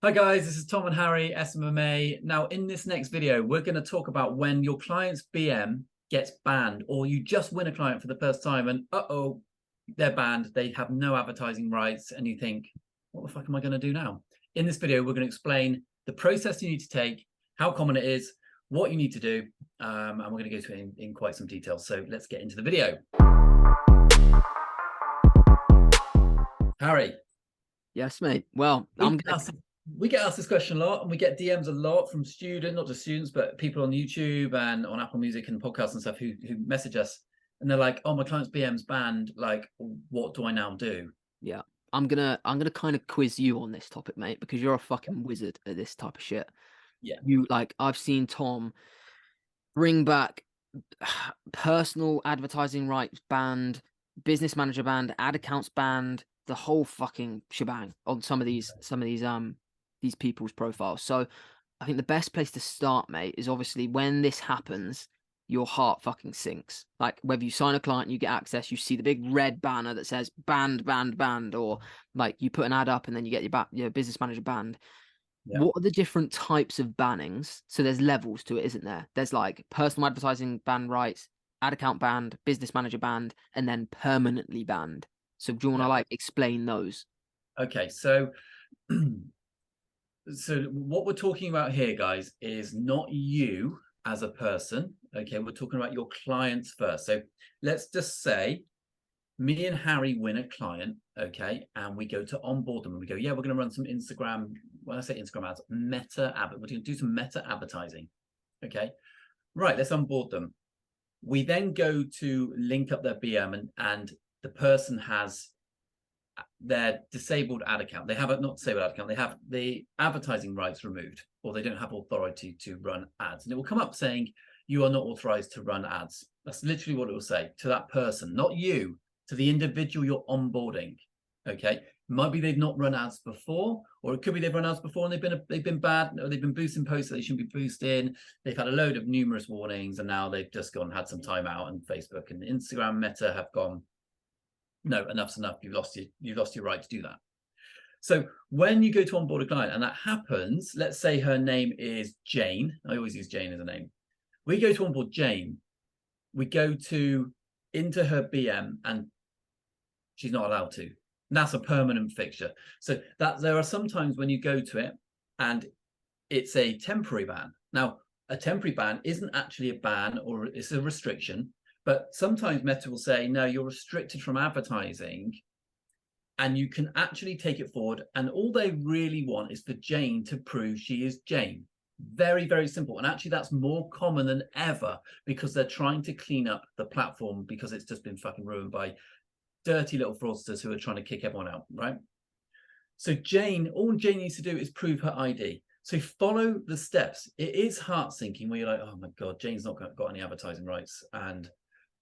Hi guys, this is Tom and Harry, SMMA. Now in this next video, we're going to talk about when your client's BM gets banned, or you just win a client for the first time and they're banned, they have no advertising rights, and you think, what the fuck am I going to do now? In this video, we're going to explain the process you need to take, how common it is, what you need to do, and we're going to go through it in quite some detail. So let's get into the video. Harry. Yes, mate. Well, we get asked this question a lot, and we get DMs a lot from students, not just students, but people on YouTube and on Apple Music and podcasts and stuff who message us, and they're like, "Oh, my client's BM's banned. Like, what do I now do?" Yeah, I'm gonna kind of quiz you on this topic, mate, because you're a fucking wizard at this type of shit. Yeah, I've seen Tom bring back personal advertising rights banned, business manager banned, ad accounts banned, the whole fucking shebang on some of these people's profiles. So I think the best place to start, mate, is obviously when this happens, your heart fucking sinks. Like whether you sign a client, you get access, you see the big red banner that says banned, banned, banned, or like you put an ad up and then you get your business manager banned. yeah. What are the different types of bannings? So there's levels to it, isn't there? There's like personal advertising ban rights, ad account banned, business manager banned, and then permanently banned. So do you want to like explain those? Okay, so so what we're talking about here, guys, is not you as a person. Okay, we're talking about your clients first. So let's just say me and Harry win a client, okay, and we go to onboard them and we go, yeah, we're going to run some Instagram, when I say Instagram ads, we're going to do some meta advertising. Okay, right, let's onboard them. We then go to link up their BM, and the person has their disabled ad account. They have a not disabled ad account, they have the advertising rights removed, or they don't have authority to run ads. And it will come up saying, you are not authorized to run ads. That's literally what it will say to that person, not you, to the individual you're onboarding. Okay, it might be they've not run ads before, or it could be they've run ads before and they've been bad, or they've been boosting posts that they shouldn't be boosting. They've had a load of numerous warnings, and now they've just gone had some time out, and Facebook and Instagram Meta have gone, no, enough's enough. You've lost your right to do that. So when you go to onboard a client and that happens, let's say her name is Jane. I always use Jane as a name. We go to onboard Jane. We go into her BM and she's not allowed to. And that's a permanent fixture. So that there are some times when you go to it and it's a temporary ban. Now, a temporary ban isn't actually a ban, or it's a restriction. But sometimes Meta will say, no, you're restricted from advertising, and you can actually take it forward. And all they really want is for Jane to prove she is Jane. Very, very simple. And actually, that's more common than ever because they're trying to clean up the platform because it's just been fucking ruined by dirty little fraudsters who are trying to kick everyone out, right? So all Jane needs to do is prove her ID. So follow the steps. It is heart sinking where you're like, oh my God, Jane's not got any advertising rights. And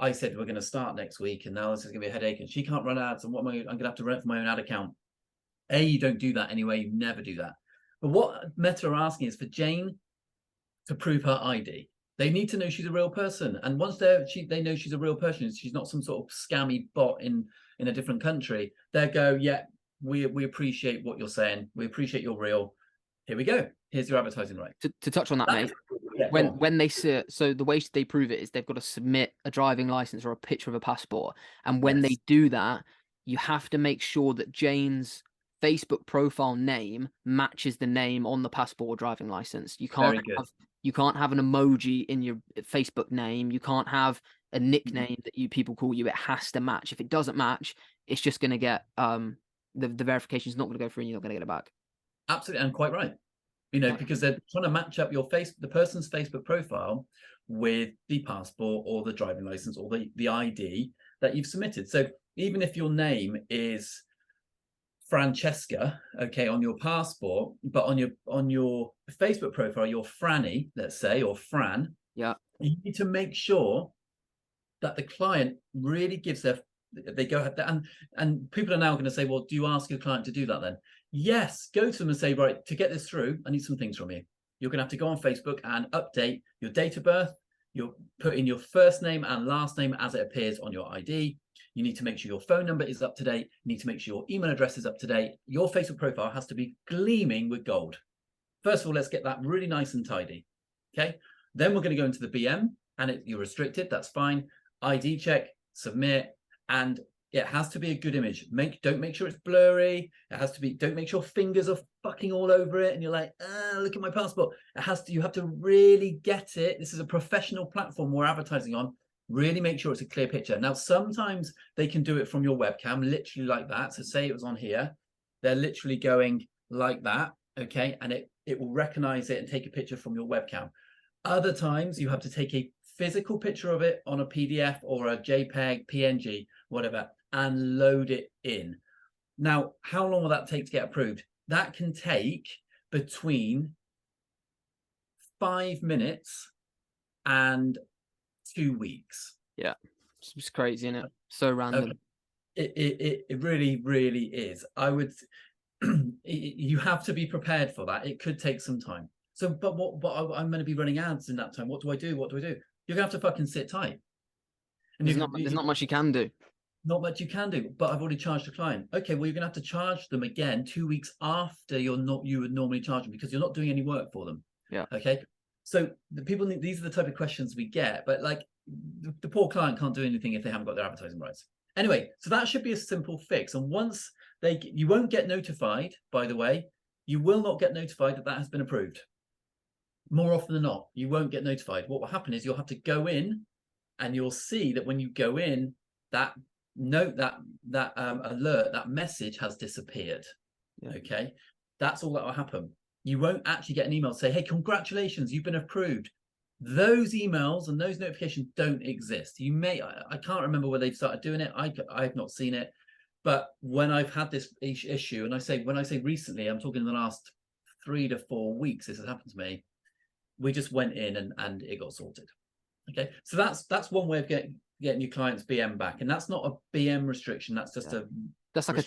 I said, we're going to start next week, and now this is going to be a headache, and she can't run ads. And I'm going to have to run it for my own ad account. You don't do that anyway. You never do that. But what Meta are asking is for Jane to prove her ID. They need to know she's a real person. And once they know she's a real person, she's not some sort of scammy bot in a different country, they go, yeah, we appreciate what you're saying. We appreciate you're real. Here we go. Here's your advertising right. To touch on that, mate. Yeah, when they so the way they prove it is they've got to submit a driving license or a picture of a passport, and when they do that, you have to make sure that Jane's Facebook profile name matches the name on the passport or driving license. You can't have an emoji in your Facebook name. You can't have a nickname that people call you. It has to match. If it doesn't match, it's just going to get the verification is not going to go through, and you're not going to get it back. Absolutely, and quite right. You know, because they're trying to match up the person's Facebook profile with the passport or the driving license or the ID that you've submitted. So even if your name is Francesca, okay, on your passport, but on your Facebook profile, you're Franny, let's say, or Fran. Yeah. You need to make sure that the client really gives they go ahead, and people are now going to say, well, do you ask your client to do that then? Yes, go to them and say, right, to get this through, I need some things from you. You're going to have to go on Facebook and update your date of birth. You'll put in your first name and last name as it appears on your ID. You need to make sure your phone number is up to date. You need to make sure your email address is up to date. Your Facebook profile has to be gleaming with gold. First of all, let's get that really nice and tidy. Okay. Then we're going to go into the BM, and you're restricted. That's fine. ID check, submit, and it has to be a good image. Don't make sure it's blurry. It has to be, don't make sure fingers are fucking all over it and you're like, look at my passport. You have to really get it. This is a professional platform we're advertising on. Really make sure it's a clear picture. Now, sometimes they can do it from your webcam, literally like that. So say it was on here, they're literally going like that, okay? And it will recognize it and take a picture from your webcam. Other times you have to take a physical picture of it on a PDF or a JPEG, PNG, whatever, and load it in. Now, how long will that take to get approved? That can take between 5 minutes and 2 weeks. Yeah, it's crazy, isn't it? So random. It really, really is. I would, you have to be prepared for that. It could take some time. So, but I'm going to be running ads in that time. What do I do? What do I do? You're going to have to fucking sit tight. And there's not much you can do. Not much you can do, but I've already charged a client. Okay, well, you're going to have to charge them again 2 weeks after you would normally charge them, because you're not doing any work for them. Yeah. Okay. So these are the type of questions we get, but like the poor client can't do anything if they haven't got their advertising rights. Anyway, so that should be a simple fix. And once you won't get notified, by the way, you will not get notified that has been approved. More often than not, you won't get notified. What will happen is you'll have to go in, and you'll see that when you go in, that alert, that message has disappeared. Yeah. Okay, that's all that will happen. You won't actually get an email say, hey, congratulations, you've been approved. Those emails and those notifications don't exist. You may, I can't remember where they've started doing it. I've not seen it. But when I've had this issue, and when I say recently, I'm talking in the last 3 to 4 weeks, this has happened to me. We just went in and it got sorted. Okay, so that's one way of getting your client's BM back, and that's not a BM restriction. That's just that's like a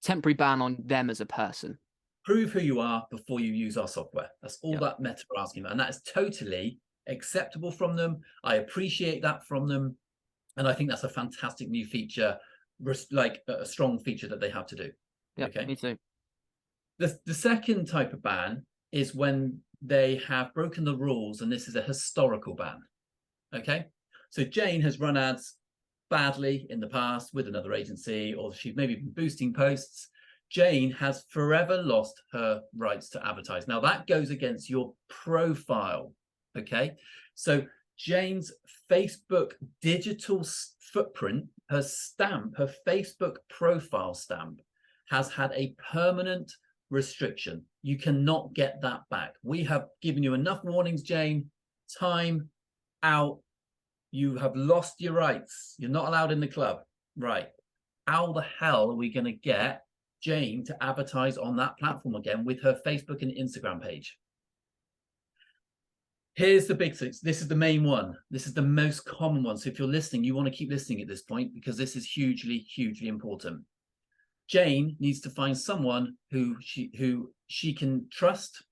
temporary ban on them as a person. Prove who you are before you use our software. That's all that Meta are asking about, and that is totally acceptable from them. I appreciate that from them, and I think that's a fantastic new feature, like a strong feature that they have to do. Yeah, okay, me too. The second type of ban is when they have broken the rules, and this is a historical ban. Okay, so Jane has run ads badly in the past with another agency, or she's maybe been boosting posts. Jane has forever lost her rights to advertise. Now that goes against your profile. Okay, so Jane's Facebook digital footprint, her stamp, her Facebook profile stamp, has had a permanent restriction. You cannot get that back. We have given you enough warnings, Jane. Time out. You have lost your rights. You're not allowed in the club. Right. How the hell are we going to get Jane to advertise on that platform again with her Facebook and Instagram page? Here's the big thing. This is the main one. This is the most common one. So if you're listening, you want to keep listening at this point, because this is hugely, hugely important. Jane needs to find someone who she can trust,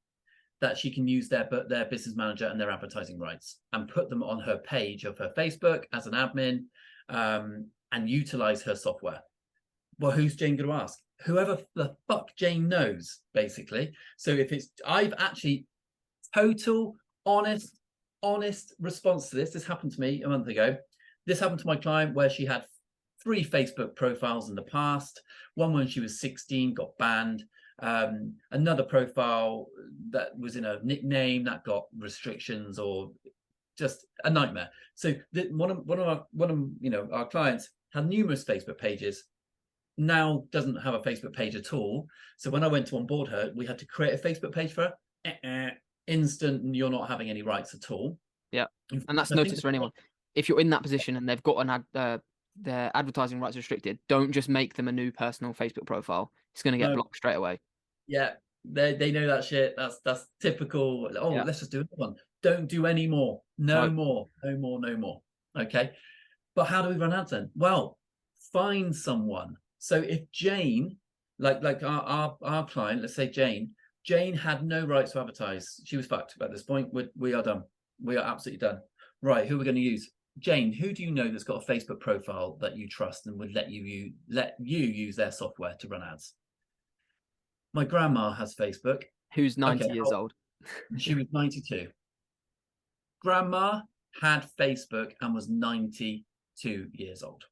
that she can use their business manager and their advertising rights, and put them on her page of her Facebook as an admin, and utilize her software. Well, who's Jane going to ask? Whoever the fuck Jane knows, basically. So if it's, I've actually total honest response to this. This happened to me a month ago. This happened to my client, where she had 3 Facebook profiles in the past. One when she was 16 got banned. Another profile that was in a nickname that got restrictions, or just a nightmare. So one of our clients had numerous Facebook pages. Now doesn't have a Facebook page at all. So when I went to onboard her, we had to create a Facebook page for her. Instant, and you're not having any rights at all. Yeah, and that's notice for anyone. If you're in that position and they've got their advertising rights restricted, don't just make them a new personal Facebook profile. It's going to get blocked straight away. Yeah, they know that shit. That's typical. Oh, yeah. Let's just do another one. Don't do any more. No more. Okay, but how do we run ads then? Well, find someone. So if Jane, like our client, let's say Jane had no rights to advertise. She was fucked at this point. We are done. We are absolutely done. Right, who are we going to use? Jane, who do you know that's got a Facebook profile that you trust and would let you use their software to run ads? My grandma has Facebook. Who's 90 Okay, years old? she was 92. Grandma had Facebook and was 92 years old.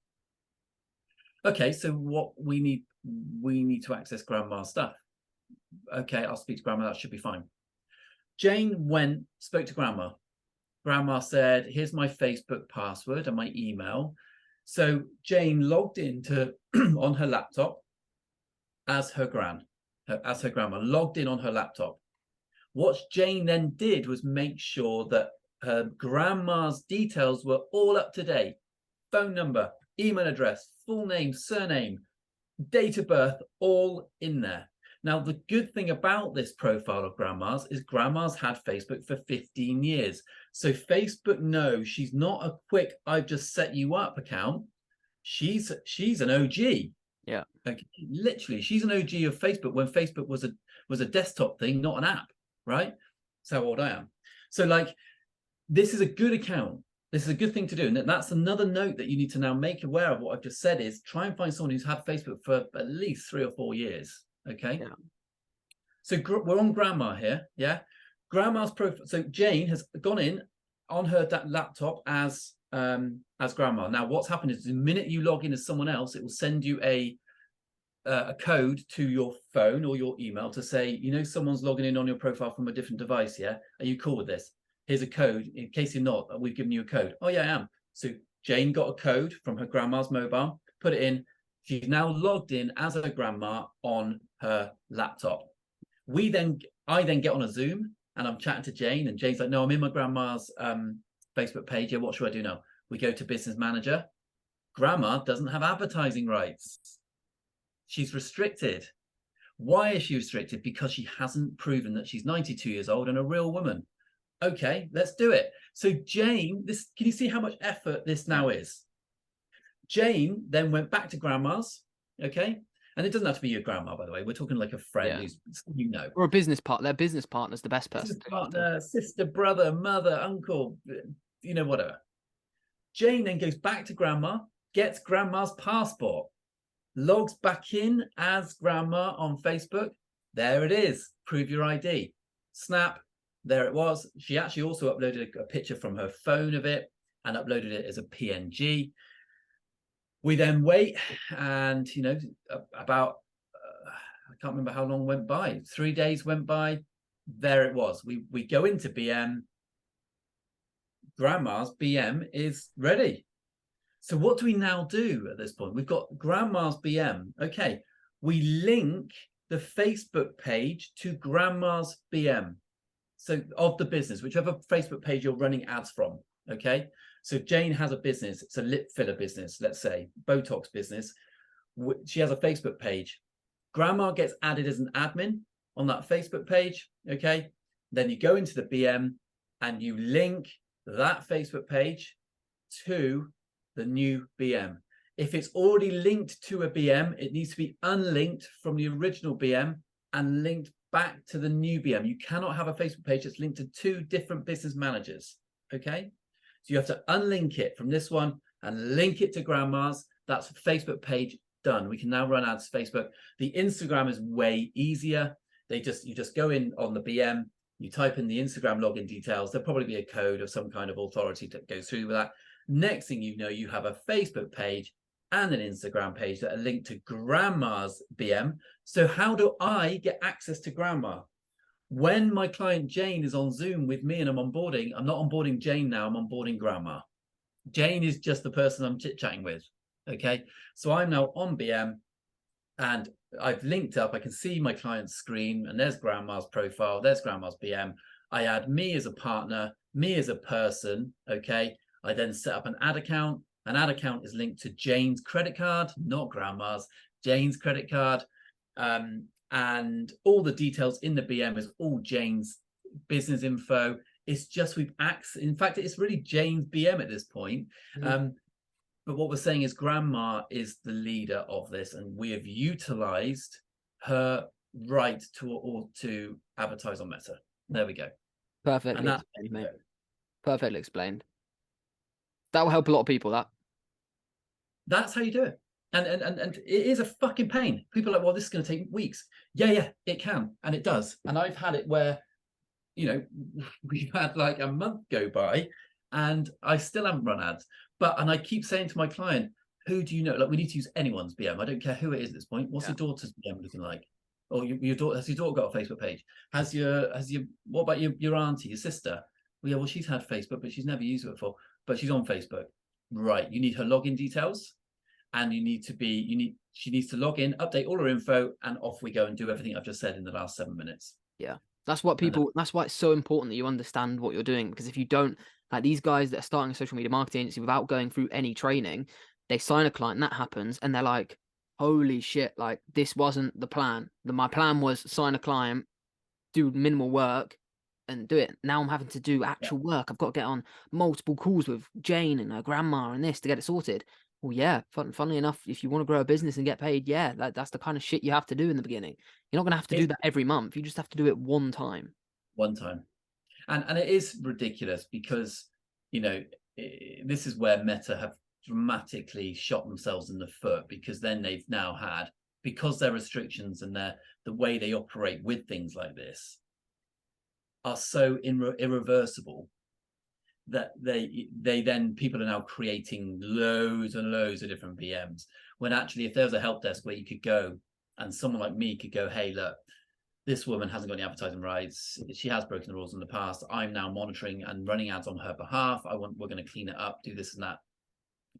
Okay, so what we need to access grandma's stuff. Okay, I'll speak to grandma, that should be fine. Jane spoke to grandma. Grandma said, here's my Facebook password and my email. So Jane logged into on her laptop as her grandma, logged in on her laptop. What Jane then did was make sure that her grandma's details were all up to date. Phone number, email address, full name, surname, date of birth, all in there. Now, the good thing about this profile of grandma's is grandma's had Facebook for 15 years. So Facebook knows she's not a quick, I've just set you up account. She's an OG. Yeah. Okay. Literally, she's an OG of Facebook when Facebook was a desktop thing, not an app, right? That's how old I am. So like, this is a good account. This is a good thing to do. And that's another note that you need to now make aware of what I've just said is try and find someone who's had Facebook for at least 3 or 4 years. Okay. Yeah. So we're on grandma here. Yeah. Grandma's profile. So Jane has gone in on her laptop as grandma. Now, what's happened is the minute you log in as someone else, it will send you a code to your phone or your email to say, you know, someone's logging in on your profile from a different device. Yeah. Are you cool with this? Here's a code. In case you're not, we've given you a code. Oh, yeah, I am. So Jane got a code from her grandma's mobile, put it in. She's now logged in as a grandma on her laptop. I then get on a Zoom and I'm chatting to Jane, and Jane's like, no, I'm in my grandma's Facebook page. Yeah, what should I do now? We go to Business Manager. Grandma doesn't have advertising rights. She's restricted. Why is she restricted? Because she hasn't proven that she's 92 years old and a real woman. Okay, let's do it. So Jane, can you see how much effort this now is? Jane then went back to grandma's, okay? And it doesn't have to be your grandma, by the way. We're talking like a friend who's, you know. Or a business partner. Their business partner's the best person. Business partner, sister, brother, mother, uncle, you know, whatever. Jane then goes back to grandma, gets grandma's passport, logs back in as grandma on Facebook. There it is. Prove your ID. Snap. There it was. She actually also uploaded a picture from her phone of it and uploaded it as a PNG. We then wait, and you know, about I can't remember how long went by. 3 days went by. There it was. We go into BM. Grandma's BM is ready. So what do we now do at this point? We've got grandma's BM. Okay, we link the Facebook page to grandma's BM. So of the business, whichever Facebook page you're running ads from, okay? So Jane has a business, it's a lip filler business, let's say, Botox business. She has a Facebook page. Grandma gets added as an admin on that Facebook page, okay? Then you go into the BM and you link that Facebook page to the new BM. If it's already linked to a BM, it needs to be unlinked from the original BM and linked back to the new BM. You cannot have a Facebook page that's linked to 2 different business managers, okay? So you have to unlink it from this one and link it to grandma's. That's a Facebook page done. We can now run ads to Facebook. The Instagram is way easier. You just go in on the BM, you type in the Instagram login details. There'll probably be a code of some kind of authority that goes through with that. Next thing you know, you have a Facebook page and an Instagram page that are linked to grandma's BM. So how do I get access to grandma? When my client Jane is on Zoom with me and I'm onboarding, I'm not onboarding Jane now, I'm onboarding grandma. Jane is just the person I'm chit-chatting with, okay? So I'm now on BM and I've linked up, I can see my client's screen and there's grandma's profile, there's grandma's BM. I add me as a partner, me as a person, okay? I then set up an ad account. An ad account is linked to Jane's credit card, not grandma's, Jane's credit card. And all the details in the BM is all Jane's business info. It's just in fact, it's really Jane's BM at this point. But what we're saying is grandma is the leader of this, and we have utilized her right to advertise on Meta. There we go. Perfectly explained, mate. Perfectly explained. That will help a lot of people. That's how you do it. And it is a fucking pain. People are like, well, this is going to take weeks. Yeah, it can, and it does. And I've had it where, you know, we've had like a month go by, and I still haven't run ads. And I keep saying to my client, who do you know? Like, we need to use anyone's BM. I don't care who it is at this point. What's your daughter's BM looking like? Or your daughter, has your daughter got a Facebook page? What about your auntie, your sister? Well, yeah, well, she's had Facebook, but she's never used it before. But she's on Facebook. Right. You need her login details, and she needs to log in, update all her info, and off we go and do everything I've just said in the last 7 minutes. Yeah. That's why it's so important that you understand what you're doing, because if you don't, like these guys that are starting a social media marketing agency without going through any training, they sign a client and that happens and they're like, holy shit, like this wasn't the plan. My plan was sign a client, do minimal work and do it. Now I'm having to do actual work. I've got to get on multiple calls with Jane and her grandma and this to get it sorted. Well, yeah, funnily enough, if you want to grow a business and get paid, yeah, that's the kind of shit you have to do in the beginning. You're not going to have to do that every month. You just have to do it one time. One time. And it is ridiculous because, you know, this is where Meta have dramatically shot themselves in the foot, because then they've now had, because their restrictions and the way they operate with things like this are so irreversible, that people are now creating loads and loads of different VMs, when actually if there was a help desk where you could go and someone like me could go, hey, look, this woman hasn't got any advertising rights. She has broken the rules in the past. I'm now monitoring and running ads on her behalf. We're going to clean it up, do this and that,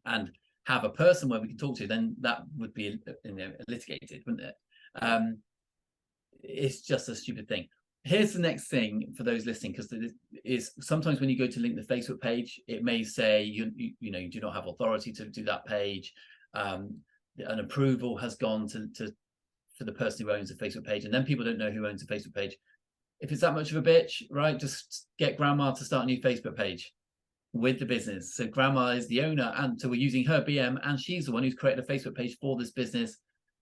and have a person where we can talk to. Then that would be, you know, litigated, wouldn't it? It's just a stupid thing. Here's the next thing for those listening, because is sometimes when you go to link the Facebook page, it may say you do not have authority to do that page. An approval has gone for the person who owns a Facebook page, and then people don't know who owns a Facebook page. If it's that much of a bitch, right, just get grandma to start a new Facebook page with the business. So grandma is the owner, and so we're using her BM, and she's the one who's created a Facebook page for this business.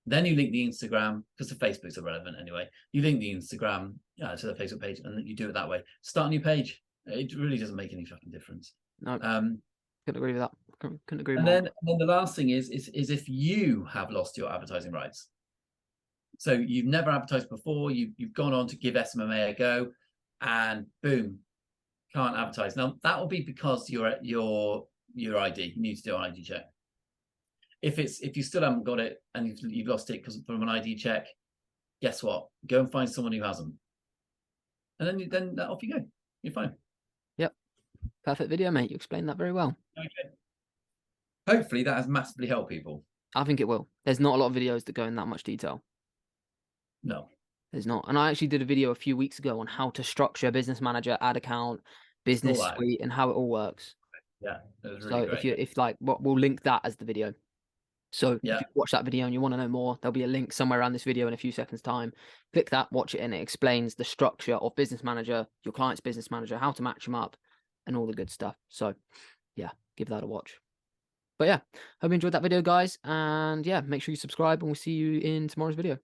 Then you link the Instagram, because the Facebook's irrelevant anyway. You link the Instagram to the Facebook page, and you do it that way. Start a new page. It really doesn't make any fucking difference. No, couldn't agree with that. Couldn't agree more. And then the last thing is if you have lost your advertising rights. So you've never advertised before, you've gone on to give SMMA a go, and boom, can't advertise. Now that will be because your ID, you need to do an ID check. If you still haven't got it and you've lost it because from an ID check, guess what? Go and find someone who hasn't, and then off you go. You're fine. Yep, perfect video, mate. You explained that very well. Okay. Hopefully that has massively helped people. I think it will. There's not a lot of videos that go in that much detail. No, there's not. And I actually did a video a few weeks ago on how to structure a business manager, ad account, business suite, and how it all works. Yeah, that was really great. We'll link that as the video. So if you watch that video and you want to know more, there'll be a link somewhere around this video in a few seconds time. Click that, watch it, and it explains the structure of business manager, your client's business manager, how to match them up, and all the good stuff. So yeah, give that a watch. But yeah, hope you enjoyed that video, guys. And yeah, make sure you subscribe, and we'll see you in tomorrow's video.